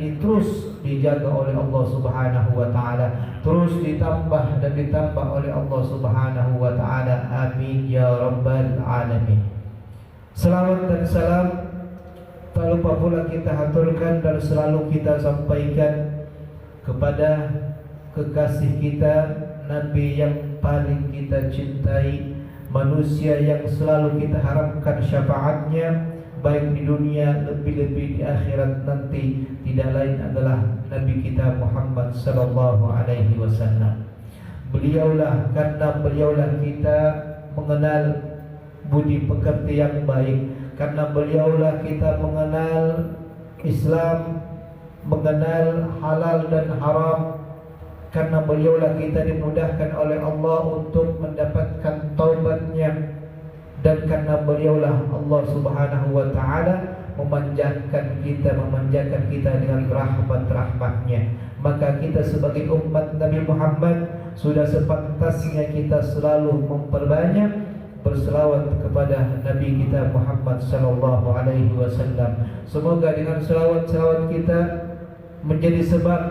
ini terus dijaga oleh Allah Subhanahu wa taala, terus ditambah dan ditambah oleh Allah Subhanahu wa taala. Amin ya rabbal alamin. Selawat dan salam tak lupa pula kita haturkan dan selalu kita sampaikan kepada kekasih kita, Nabi yang paling kita cintai, manusia yang selalu kita harapkan syafaatnya baik di dunia lebih-lebih di akhirat nanti, tidak lain adalah Nabi kita Muhammad sallallahu alaihi wasallam. Beliaulah, karena beliaulah kita mengenal budi pekerti yang baik, karena beliaulah kita mengenal Islam, mengenal halal dan haram, karena beliaulah kita dimudahkan oleh Allah untuk mendapatkan taubatnya, dan karena beliaulah Allah Subhanahu wa taala memanjakan kita dengan rahmat-rahmatnya. Maka kita sebagai umat Nabi Muhammad sudah sepantasnya kita selalu memperbanyak berselawat kepada Nabi kita Muhammad sallallahu alaihi wasallam. Semoga dengan selawat-selawat kita menjadi sebab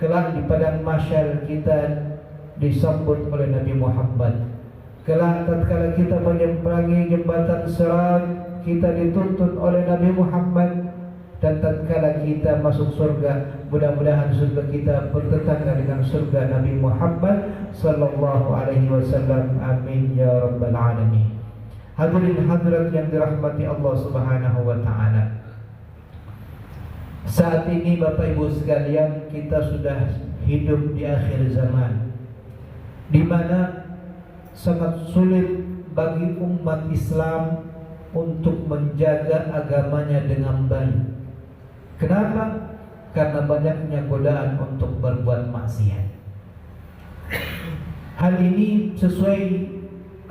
kelak di padang mahsyar kita disambut oleh Nabi Muhammad. Kelak tatkala kita menyeberangi jembatan Sirat, kita dituntun oleh Nabi Muhammad, dan tatkala kita masuk surga, mudah-mudahan surga kita bertetangga dengan surga Nabi Muhammad sallallahu alaihi wasallam. Amin ya rabbal alamin. Hadirin hadirat yang dirahmati Allah Subhanahu wa taala. Saat ini Bapak Ibu sekalian, kita sudah hidup di akhir zaman, di mana sangat sulit bagi umat Islam untuk menjaga agamanya dengan baik. Kenapa? Karena banyaknya godaan untuk berbuat maksiat. Hal ini sesuai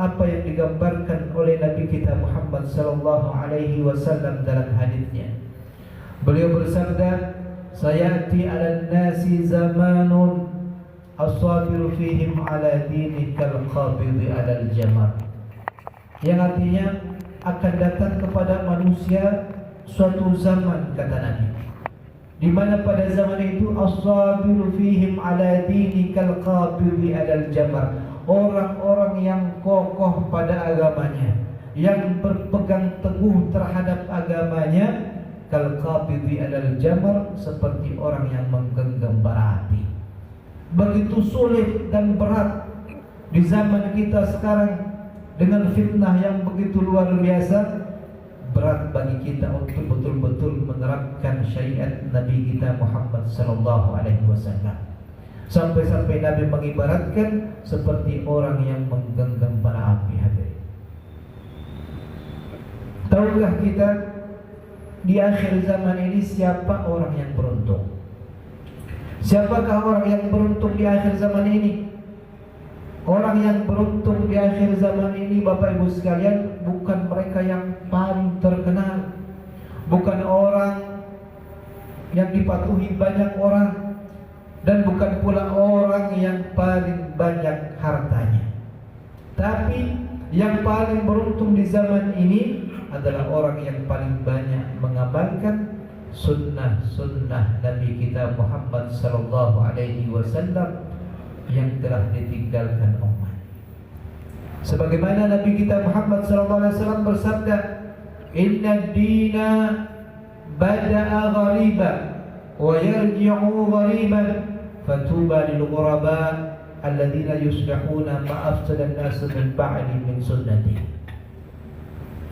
apa yang digambarkan oleh Nabi kita Muhammad sallallahu alaihi wasallam dalam hadisnya. Beliau bersabda, "Sayati 'alan nasi zamanun as-sabiru fihim 'ala dinikal qabidi 'alal jamar." Yang artinya akan datang kepada manusia suatu zaman, kata Nabi, di mana pada zaman itu as-sabiru fihim 'ala dinikal qabidi 'alal jamar, orang-orang yang kokoh pada agamanya, yang berpegang teguh terhadap agamanya, kal qabidi 'alal jamar, seperti orang yang menggenggam bara api. Begitu sulit dan berat di zaman kita sekarang dengan fitnah yang begitu luar biasa, berat bagi kita untuk betul-betul menerapkan syariat Nabi kita Muhammad sallallahu alaihi wasallam. Sampai-sampai Nabi mengibaratkan seperti orang yang menggenggam bara api. Hadirin, tahukah kita di akhir zaman ini siapa orang yang beruntung? Siapakah orang yang beruntung di akhir zaman ini? Orang yang beruntung di akhir zaman ini, Bapak Ibu sekalian, bukan mereka yang paling terkenal, bukan orang yang dipatuhi banyak orang, dan bukan pula orang yang paling banyak hartanya. Tapi yang paling beruntung di zaman ini adalah orang yang paling banyak mengamalkan sunnah-sunnah Nabi kita Muhammad sallallahu alaihi wasallam yang telah ditinggalkan umat. Sebagaimana Nabi kita Muhammad sallallahu alaihi wasallam bersabda, "Inna ad-dina bada'a ghariban wa yarji'u ghariban, fatuba lil ghuraba alladziina yuslihuna ma afsada an-nas min ba'di min sunnati."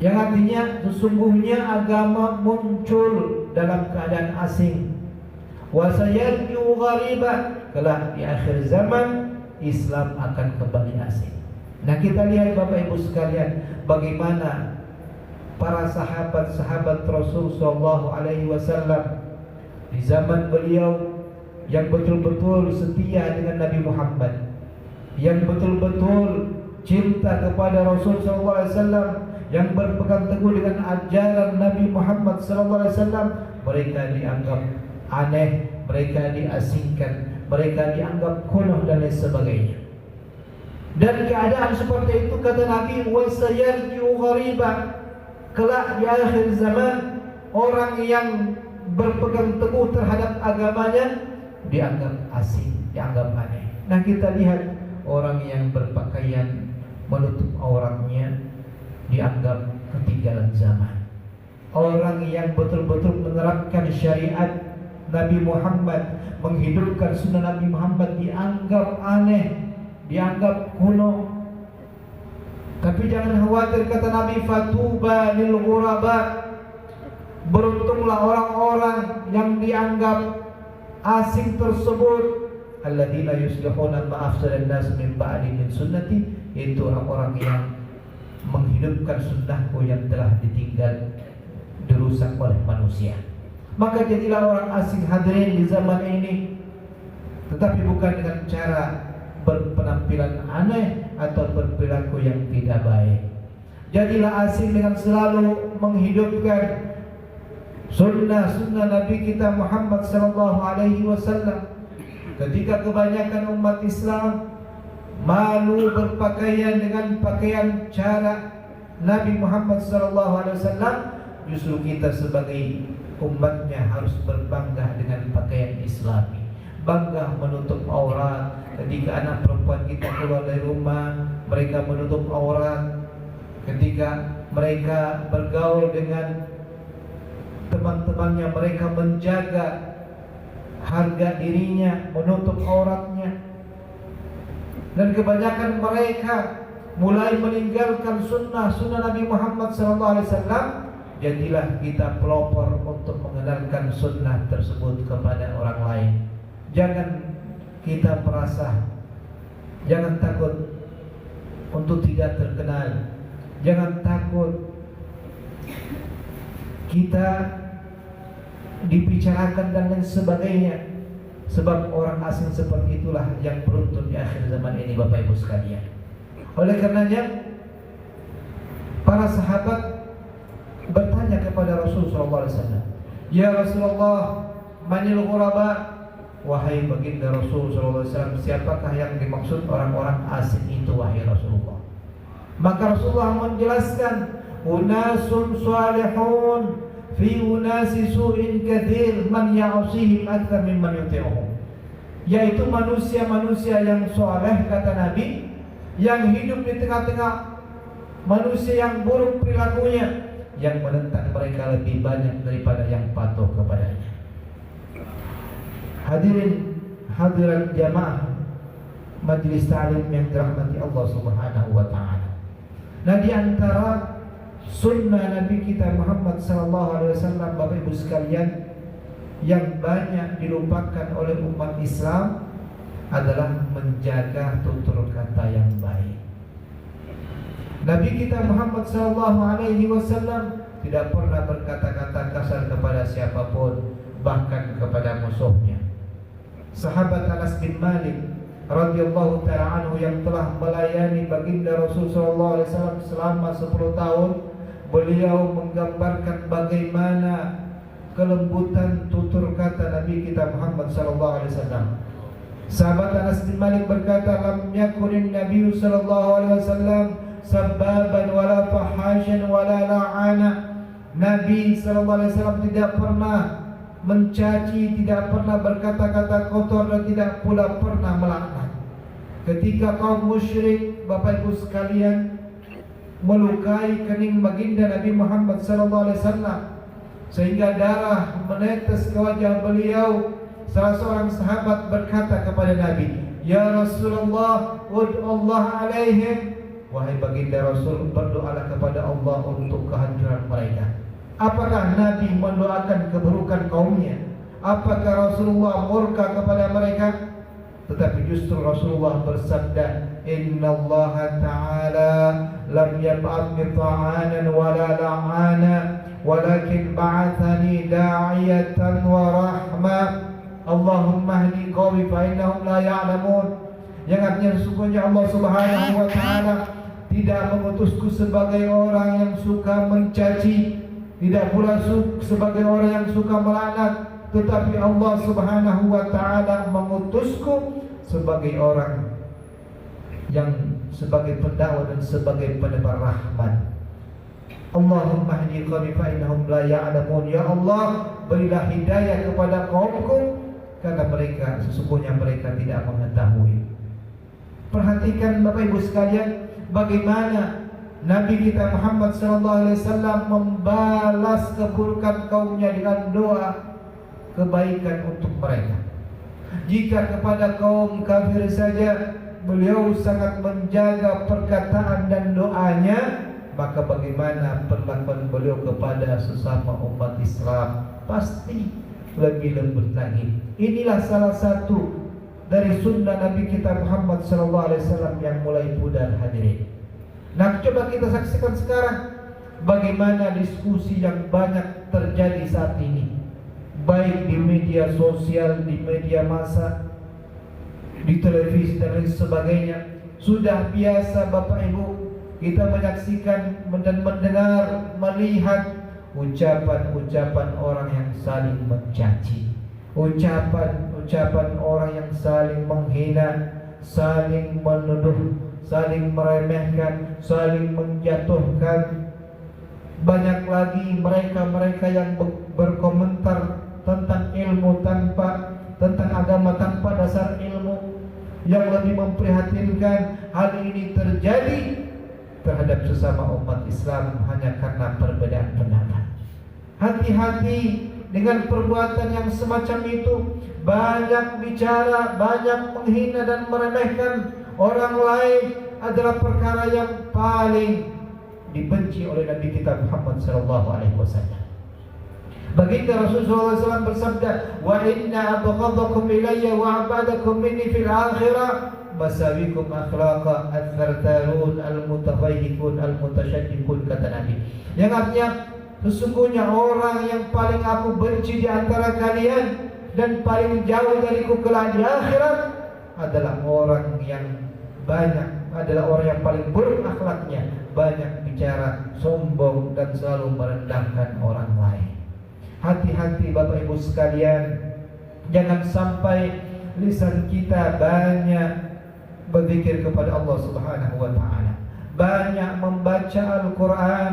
Yang artinya sesungguhnya agama muncul dalam keadaan asing. Wa sayarji'u ghariban, kelak di akhir zaman Islam akan kembali asing. Nah, kita lihat Bapak Ibu sekalian, bagaimana para sahabat-sahabat Rasul sallallahu alaihi wasallam di zaman beliau yang betul-betul setia dengan Nabi Muhammad, yang betul-betul cinta kepada Rasul sallallahu alaihi wasallam, yang berpegang teguh dengan ajaran Nabi Muhammad sallallahu alaihi wasallam, mereka dianggap aneh, mereka diasingkan, mereka dianggap kuno dan lain sebagainya. Dan keadaan seperti itu, kata Nabi, wa sayarji'u ghariban, kelak di akhir zaman orang yang berpegang teguh terhadap agamanya dianggap asing, dianggap aneh. Nah, kita lihat orang yang berpakaian menutup auratnya dianggap ketinggalan zaman. Orang yang betul-betul menerapkan syariat Nabi Muhammad, menghidupkan sunnah Nabi Muhammad dianggap aneh, dianggap kuno. Tapi jangan khawatir, kata Nabi, fatuba lil ghuraba, beruntunglah orang-orang yang dianggap asing tersebut, alladzina yuslihuna ma afsadan nas min ba'di min sunnati, yaitu orang-orang yang menghidupkan sunnahku yang telah ditinggal, dirusak oleh manusia. Maka jadilah orang asing hadirin di zaman ini, tetapi bukan dengan cara berpenampilan aneh atau berperilaku yang tidak baik. Jadilah asing dengan selalu menghidupkan sunnah Nabi kita Muhammad sallallahu alaihi wasallam. Ketika kebanyakan umat Islam malu berpakaian dengan pakaian cara Nabi Muhammad sallallahu alaihi wasallam, justru kita sebagai umatnya harus berbangga dengan pakaian Islami, bangga menutup aurat. Ketika anak perempuan kita keluar dari rumah, mereka menutup aurat. Ketika mereka bergaul dengan teman-temannya, mereka menjaga harga dirinya, menutup auratnya. Dan kebanyakan mereka mulai meninggalkan sunnah Nabi Muhammad SAW. Jadilah kita pelopor untuk mengenalkan sunnah tersebut kepada orang lain. Jangan kita merasa, jangan takut untuk tidak terkenal, jangan takut kita dibicarakan dan lain sebagainya. Sebab orang asing seperti itulah yang beruntung di akhir zaman ini, Bapak Ibu sekalian. Oleh karenanya para sahabat bertanya kepada Rasulullah SAW, ya Rasulullah, manil ghuraba, wahai baginda Rasulullah SAW, siapakah yang dimaksud orang-orang asing itu, wahai Rasulullah? Maka Rasulullah menjelaskan, unasun salihun fi unasi su'in kathir man ya'usihim akthar mimman yuti'uhum, yaitu manusia-manusia yang soleh, kata Nabi, yang hidup di tengah-tengah manusia yang buruk perilakunya, yang menentang mereka lebih banyak daripada yang patuh kepadanya. Hadirin hadirat jamaah majelis ta'lim yang dirahmati Allah Subhanahu wa taala. Nah, di antara sunnah Nabi kita Muhammad sallallahu alaihi wasallam, Bapak Ibu sekalian, yang banyak dilupakan oleh umat Islam adalah menjaga tutur kata yang baik. Nabi kita Muhammad sallallahu alaihi wasallam tidak pernah berkata-kata kasar kepada siapapun, bahkan kepada musuhnya. Sahabat Anas bin Malik radhiyallahu ta'ala anhu yang telah melayani baginda Rasul sallallahu alaihi wasallam selama 10 tahun, beliau menggambarkan bagaimana kelembutan tutur kata Nabi kita Muhammad sallallahu alaihi wasallam. Sahabat Anas bin Malik berkata, lam yakunin Nabi sallallahu alaihi wasallam sabbaban wala fahasyan wala la'ana. Nabi sallallahu alaihi wasallam tidak pernah mencaci, tidak pernah berkata-kata kotor, dan tidak pula pernah melaknat. Ketika kaum musyrik, Bapak Ibu sekalian, melukai kening baginda Nabi Muhammad sallallahu alaihi wasallam sehingga darah menetes ke wajah beliau, salah seorang sahabat berkata kepada Nabi, ya Rasulullah, ud'ullah alaihim, wahai baginda Rasul, berdoalah kepada Allah untuk kehancuran mereka. Apakah Nabi mendoakan keburukan kaumnya? Apakah Rasulullah murka kepada mereka? Tetapi justru Rasulullah bersabda, innallaha ta'ala lam yab'athni ta'anan wala la'ana, walakin ba'athani da'iyatan wa rahmah. Allahumma hdi qaumi fa innahum la ya'lamun. Yang artinya sesungguhnya Allah Subhanahu wa taala tidak mengutusku sebagai orang yang suka mencaci, tidak pula sebagai orang yang suka melaknat, tetapi Allah Subhanahu wa taala mengutusku sebagai orang yang sebagai pendakwah dan sebagai penebar rahmat. Allahumma hdi qaumi fa innahum la ya'lamun. Ya Allah, berilah hidayah kepada kaumku karena sesungguhnya mereka tidak mengetahui. Perhatikan Bapak Ibu sekalian, bagaimana Nabi kita Muhammad SAW membalas keburukan kaumnya dengan doa kebaikan untuk mereka. Jika kepada kaum kafir saja beliau sangat menjaga perkataan dan doanya, maka bagaimana perlakuan beliau kepada sesama umat Islam? Pasti lebih lembut lagi. Inilah salah satu dari sunnah Nabi kita Muhammad SAW yang mulai pudar, hadirin. Nah, coba kita saksikan sekarang bagaimana diskusi yang banyak terjadi saat ini, baik di media sosial, di media massa, di televisi dan lain sebagainya. Sudah biasa Bapak Ibu kita menyaksikan dan mendengar, melihat ucapan-ucapan orang yang saling mencaci, ucapan-ucapan orang yang saling menghina, saling menuduh, saling meremehkan, saling menjatuhkan. Banyak lagi mereka-mereka yang berkomentar tentang ilmu tentang agama tanpa dasar ilmu. Yang lebih memprihatinkan, hal ini terjadi terhadap sesama umat Islam hanya karena perbedaan pendapat. Hati-hati dengan perbuatan yang semacam itu. Banyak bicara, banyak menghina dan meremehkan orang lain adalah perkara yang paling dibenci oleh Nabi kita Muhammad SAW. Baginda Rasulullah SAW bersabda, "Wa inna abghadakum ilayya wa abadakum minni fil akhirah masawikum akhlaqa al-fartarun al-mutafayhikun al-mutasyaddiqun," kata Nabi. Yang artinya, sesungguhnya orang yang paling aku benci di antara kalian dan paling jauh dariku kelak di akhirat adalah orang yang paling buruk akhlaknya, banyak bicara, sombong dan selalu merendahkan orang lain. Hati-hati Bapak Ibu sekalian, jangan sampai lisan kita banyak berzikir kepada Allah Subhanahu wa taala, banyak membaca Al-Qur'an,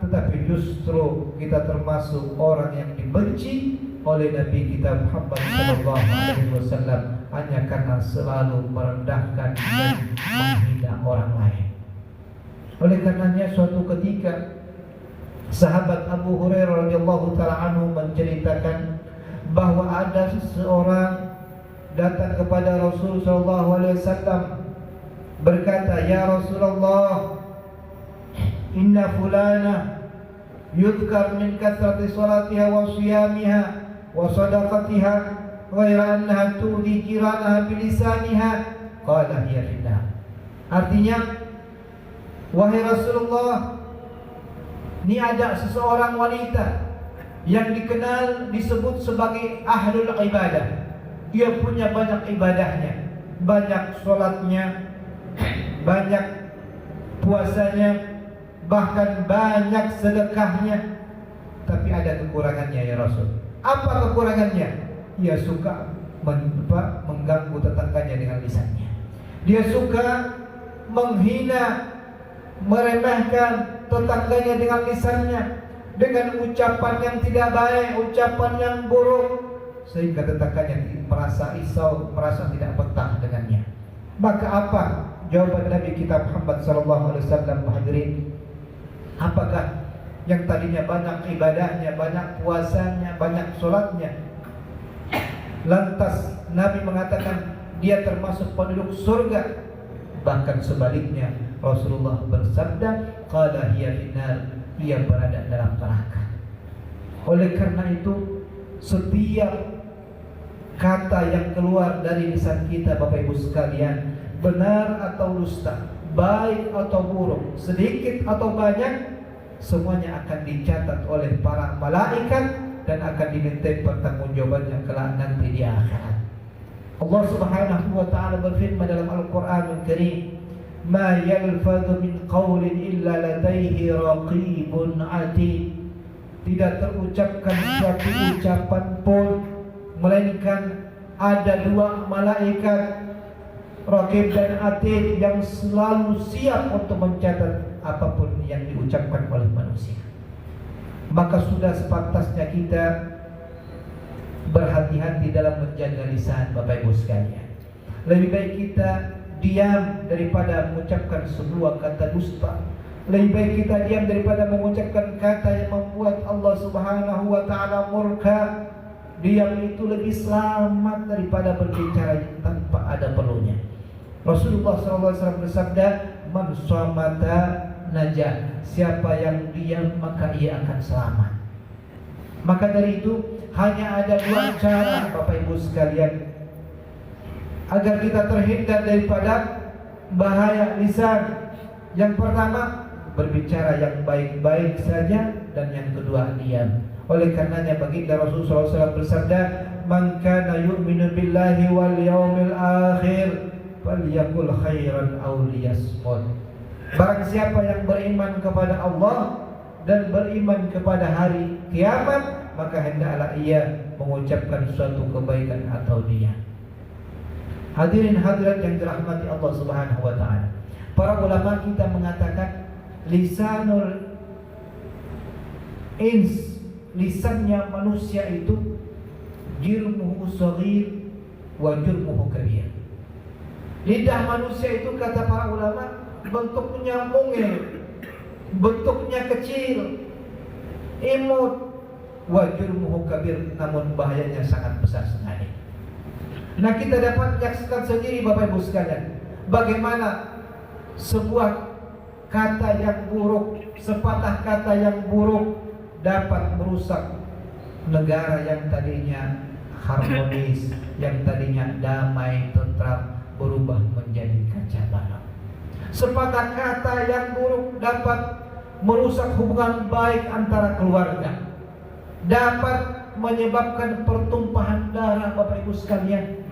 tetapi justru kita termasuk orang yang dibenci oleh Nabi kita Muhammad SAW hanya karena selalu merendahkan dan menghina orang lain. Oleh karenanya suatu ketika sahabat Abu Hurairah radhiyallahu taala anhu menceritakan bahwa ada seseorang datang kepada Rasul sallallahu alaihi wasallam berkata, "Ya Rasulullah, inna fulana yudhkar min kathrati salatiha wa siyamiha wa sadaqatiha ghaira annaha tu'dhi jiranaha bilisaniha qala hiya finnar." Artinya, wahai Rasulullah, ini ada seseorang wanita yang dikenal disebut sebagai ahlul ibadah. Dia punya banyak ibadahnya, banyak sholatnya, banyak puasanya, bahkan banyak sedekahnya. Tapi ada kekurangannya ya Rasul. Apa kekurangannya? Dia suka mengganggu tetangganya dengan lisannya. Dia suka menghina, meremehkan tetangganya dengan lisannya, dengan ucapan yang tidak baik, ucapan yang buruk, sehingga tetangganya merasa risau, merasa tidak betah dengannya. Maka apa jawaban Nabi kita Muhammad SAW, hadirin? Apakah yang tadinya banyak ibadahnya, banyak puasanya, banyak sholatnya, lantas Nabi mengatakan dia termasuk penduduk surga? Bahkan sebaliknya, Rasulullah bersabda, qala hiya finnar, dia berada dalam neraka. Oleh karena itu, setiap kata yang keluar dari lisan kita Bapak Ibu sekalian, benar atau dusta, baik atau buruk, sedikit atau banyak, semuanya akan dicatat oleh para malaikat dan akan dimintai pertanggungjawabannya kelak nanti di akhirat. Allah Subhanahu wa taala berfirman dalam Al-Qur'anul Karim, "Ma yalfadhu min qawlin illa ladaihi raqibun atid." Tidak terucapkan suatu ucapan pun melainkan ada dua malaikat, Raqib dan Atid, yang selalu siap untuk mencatat apapun yang diucapkan oleh manusia. Maka sudah sepantasnya kita Berhati-hati dalam menjaga lisan, Bapak Ibu sekalian. Lebih baik kita diam daripada mengucapkan sebuah kata dusta. Lebih baik kita diam daripada mengucapkan kata yang membuat Allah Subhanahu wa taala murka. Diam itu lebih selamat daripada berbicara tanpa ada perlunya. Rasulullah SAW bersabda, "Man shamata najah." Siapa yang diam maka ia akan selamat. Maka dari itu hanya ada dua cara, Bapak Ibu sekalian, agar kita terhindar daripada bahaya lisan. Yang pertama, berbicara yang baik-baik saja, dan yang kedua diam. Oleh karenanya baginda Rasulullah SAW bersabda, "Man kana yu'minu billahi wal yawmil akhir falyakul khairan aw liyasmut." Barang siapa yang beriman kepada Allah dan beriman kepada hari kiamat, maka hendaklah ia mengucapkan suatu kebaikan atau diam. Hadirin hadirat yang dirahmati Allah Subhanahu wa taala. Para ulama kita mengatakan lisanul ins, lisannya manusia itu jirmuhu shaghir wa jurmuhu kabir. Lidah manusia itu kata para ulama bentuknya mungil, bentuknya kecil, imut, wa jurmuhu kabir, namun bahayanya sangat besar sekali. Nah, kita dapat menyaksikan sendiri Bapak Ibu sekalian, bagaimana sebuah kata yang buruk, sepatah kata yang buruk dapat merusak negara yang tadinya harmonis, yang tadinya damai, tentram, berubah menjadi kacau balau. Sepatah kata yang buruk dapat merusak hubungan baik antara keluarga, dapat menyebabkan pertumpahan darah Bapak Ibu sekalian,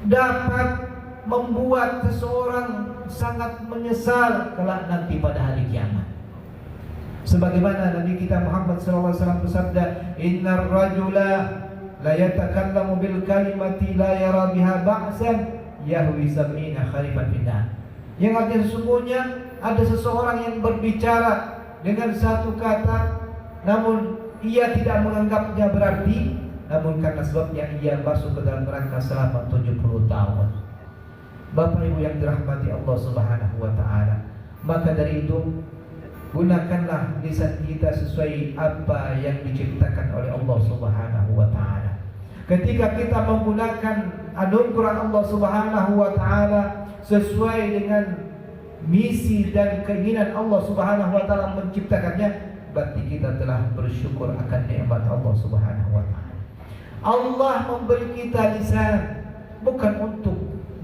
dapat membuat seseorang sangat menyesal kelak nanti pada hari kiamat. Sebagaimana Nabi kita Muhammad SAW bersabda, "Innar rajula la yatakallamu bil kalimati la yara biha ba'san yahwi sab'ina kharifan finnar." Yang artinya sesungguhnya ada seseorang yang berbicara dengan satu kata, namun ia tidak menganggapnya berarti, namun karena sebabnya ia masuk ke dalam neraka selama 70 tahun. Bapak Ibu yang dirahmati Allah Subhanahu wa taala, maka dari itu gunakanlah lisan kita sesuai apa yang diciptakan oleh Allah Subhanahu wa taala. Ketika kita menggunakan anugerah Allah Subhanahu wa taala sesuai dengan misi dan keinginan Allah Subhanahu wa taala menciptakannya, berarti kita telah bersyukur akan nikmat Allah Subhanahu wa taala. Allah memberi kita lisan bukan untuk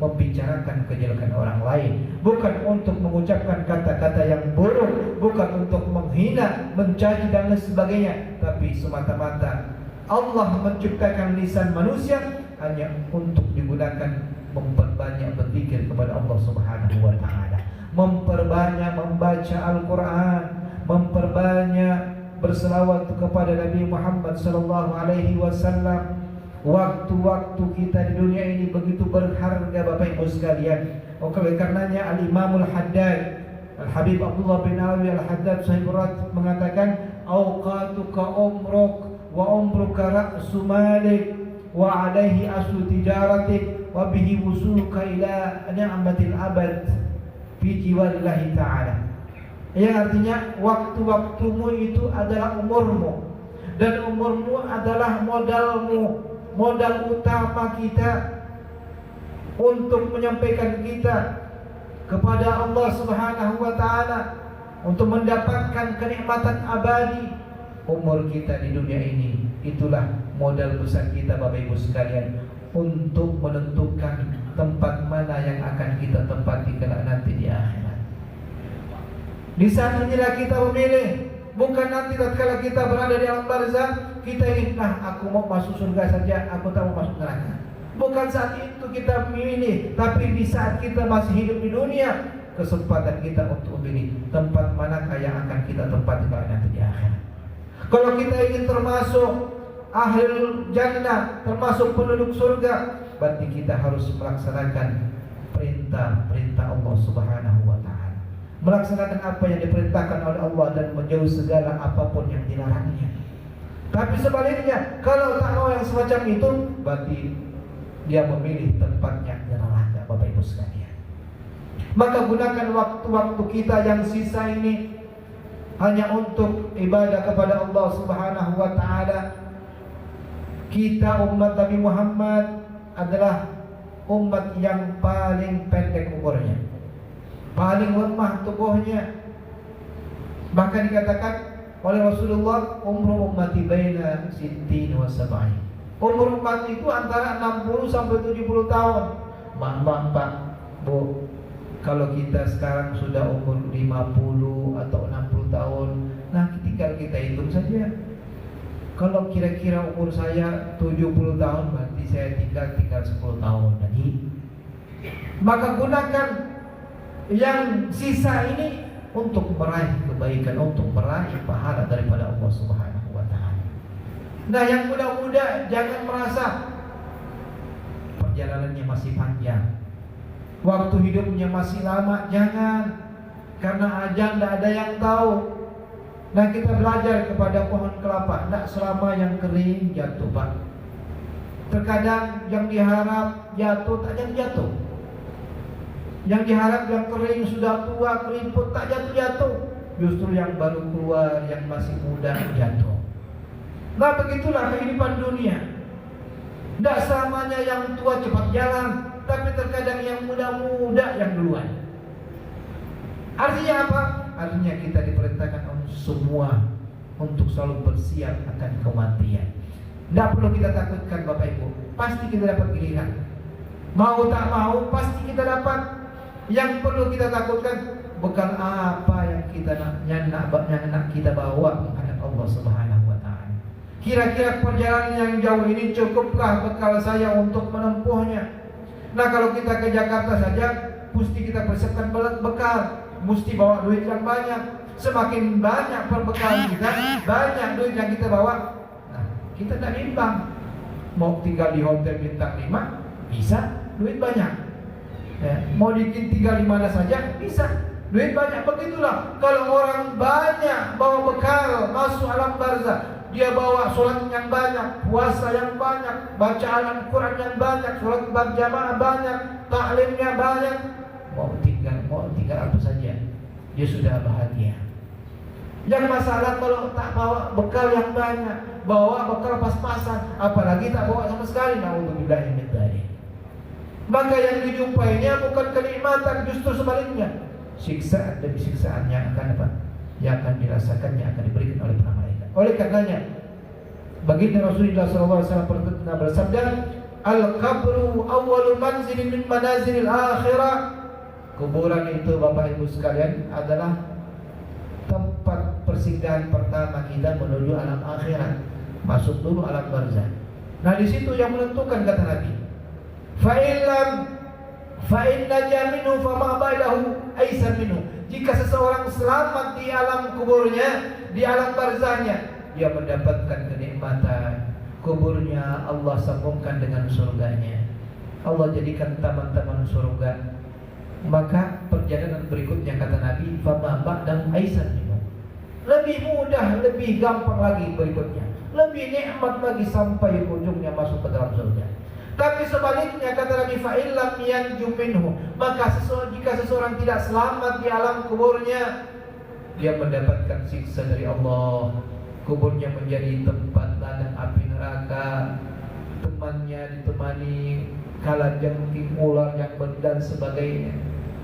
membicarakan kejelekan orang lain, bukan untuk mengucapkan kata-kata yang buruk, bukan untuk menghina, mencaci dan lain sebagainya, tapi semata-mata Allah menciptakan lisan manusia hanya untuk digunakan memperbanyak berzikir kepada Allah Subhanahu wa taala, memperbanyak membaca Al-Qur'an, memperbanyak berselawat kepada Nabi Muhammad sallallahu alaihi wasallam. Waktu-waktu kita di dunia ini begitu berharga Bapak Ibu sekalian. Oleh karenanya Al-Imamul Haddad, Al-Habib Abdullah bin Alwi Al-Haddad Sahibur Rat mengatakan, "Awqatuka umruk wa umruka ra'su malik wa alaihi aslu tijaratik wa bihi wusuluka ila ni'matil abad fi jiwarillahi ta'ala." Yang artinya waktu-waktumu itu adalah umurmu, dan umurmu adalah modalmu, modal utama kita untuk menyampaikan kita kepada Allah Subhanahu wa taala, untuk mendapatkan kenikmatan abadi. Umur kita di dunia ini itulah modal besar kita Bapak Ibu sekalian, untuk menentukan tempat mana yang akan kita tempati kelak nanti di akhirat. Di saat inilah kita memilih, bukan nanti tatkala kita berada di alam barzakh kita ingin, aku mau masuk surga saja, aku tak mau masuk neraka. Bukan saat itu kita memilih, tapi di saat kita masih hidup di dunia, kesempatan kita untuk memilih tempat manakah yang akan kita tempati kelak nanti di akhirat. Kalau kita ingin termasuk ahlul jannah, termasuk penduduk surga, berarti kita harus melaksanakan perintah-perintah Allah Subhanahu wa taala, melaksanakan apa yang diperintahkan oleh Allah dan menjauh segala apapun yang dilarangnya. Tapi sebaliknya, kalau tak mau yang semacam itu, berarti dia memilih tempatnya neraka, Bapak Ibu sekalian. Maka gunakan waktu-waktu kita yang sisa ini hanya untuk ibadah kepada Allah Subhanahu wa taala. Kita umat Nabi Muhammad adalah umat yang paling pendek umurnya, paling lemah tubuhnya. Bahkan dikatakan oleh Rasulullah, umur ummati baina sittin wa sab'in. Umur umat itu antara 60 sampai 70 tahun. Pak, Bu, kalau kita sekarang sudah umur 50 atau 60 tahun, nah tinggal kita hitung saja. Kalau kira-kira umur saya 70 tahun, berarti saya tinggal 10 tahun lagi. Maka gunakan yang sisa ini untuk meraih kebaikan, untuk meraih pahala daripada Allah Subhanahu wa taala. Nah, yang muda-muda jangan merasa perjalanannya masih panjang, waktu hidupnya masih lama, jangan. Karena ajal tidak ada yang tahu. Nah, kita belajar kepada pohon kelapa, tidak selama yang kering jatuh, Pak. Terkadang yang diharap jatuh, tak jatuh. Yang diharap yang kering sudah tua, keriput, tak jatuh. Justru yang baru keluar, yang masih muda jatuh. Nah, begitulah kehidupan dunia. Tidak selamanya yang tua cepat jalan, tapi terkadang yang muda-muda yang duluan. Artinya apa? Artinya kita diperintahkan semua untuk selalu bersiap akan kematian. Tidak perlu kita takutkan, Bapak Ibu. Pasti kita dapat giliran. Mau tak mau, pasti kita dapat. Yang perlu kita takutkan, bekal apa yang kita nak kita bawa menghadap Allah Subhanahu wa taala. Kira-kira perjalanan yang jauh ini cukupkah bekal saya untuk menempuhnya? Nah, kalau kita ke Jakarta saja, mesti kita persiapkan bekal, mesti bawa duit yang banyak. Semakin banyak perbekalan kita, banyak duit yang kita bawa. Nah, kita tak bimbang. Mau tinggal di hotel bintang 5, bisa, duit banyak. Ya, mau tinggal di mana saja, bisa, duit banyak. Begitulah kalau orang banyak bawa bekal masuk alam barzah. Dia bawa sholat yang banyak, puasa yang banyak, bacaan Al-Quran yang banyak, sholat berjamaah banyak, taklimnya banyak. Mau tinggal apa saja, dia sudah bahagia. Yang masalah kalau tak bawa bekal yang banyak, bawa bekal pas-pasan, apalagi tak bawa sama sekali, naudzubillahi min dzalik. Maka yang dijumpainya bukan kenikmatan, justru sebaliknya, siksaan demi siksaan yang akan apa? Yang akan dirasakannya, akan diberikan oleh para malaikat. Oleh karenanya, baginda Rasulullah SAW pernah bersabda, al-qabru awwalu manzilin min manazilil akhirah. Kuburan itu, Bapak Ibu sekalian, adalah tempat persinggahan pertama kita menuju alam akhirat. Masuk dulu alam barzah. Nah, di situ yang menentukan, kata Nabi, fa'in najah minhu fama ba'dahu aisar minhu. Jika seseorang selamat di alam kuburnya, di alam barzahnya, dia mendapatkan kenikmatan kuburnya, Allah sambungkan dengan surganya, Allah jadikan taman-taman surga. Maka perjalanan berikutnya, kata Nabi, fama ba'dahu aisar minhu, lebih mudah, lebih gampang lagi berikutnya, lebih nikmat lagi sampai ujungnya masuk ke dalam surga. Tapi sebaliknya, kata Nabi, fa'illam yanju minhu, maka jika seseorang tidak selamat di alam kuburnya, dia mendapatkan siksa dari Allah. Kuburnya menjadi tempat ladang api neraka, temannya ditemani kalajengking, ular yang dan sebagainya.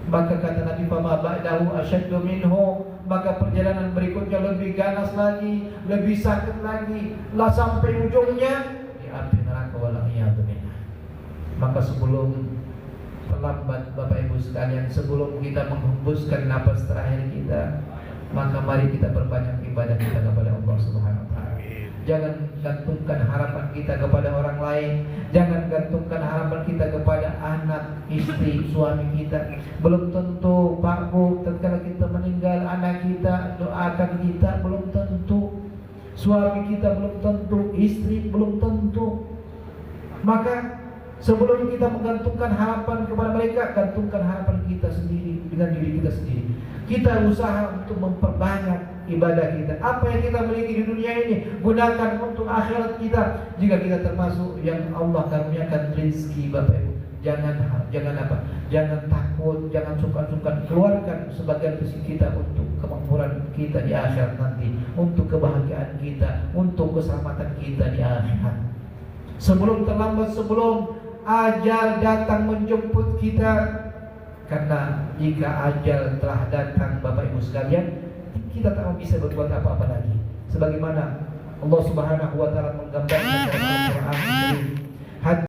Maka kata Nabi, fama ba'dahu asyaddu minhu, maka perjalanan berikutnya lebih ganas lagi, lebih sakit lagi, lah sampai ujungnya di api neraka, wala'iyadu billah. Maka sebelum terlambat, Bapak Ibu sekalian, sebelum kita menghembuskan napas terakhir kita, maka mari kita perbanyak ibadah kita kepada Allah Subhanahu wa taala. Jangan gantungkan harapan kita kepada orang lain, jangan gantungkan harapan kita kepada anak, istri, suami kita. Belum tentu, Pak Bu, tatkala kita meninggal, anak kita doakan kita, belum tentu. Suami kita belum tentu, istri belum tentu. Maka sebelum kita menggantungkan harapan kepada mereka, gantungkan harapan kita sendiri dengan diri kita sendiri. Kita usaha untuk memperbanyak ibadah kita. Apa yang kita miliki di dunia ini gunakan untuk akhirat kita. Jika kita termasuk yang Allah karuniakan rezeki, Bapak Ibu, jangan apa? Jangan takut, jangan sungkan-sungkan, keluarkan sebagian rezeki kita untuk kemakmuran kita di akhirat nanti, untuk kebahagiaan kita, untuk keselamatan kita di akhirat. Sebelum terlambat, sebelum ajal datang menjemput kita. Karena jika ajal telah datang, Bapak Ibu sekalian, kita tak bisa berbuat apa-apa lagi. Sebagaimana Allah Subhanahu wa taala menggambarkan dalam Al-Qur'an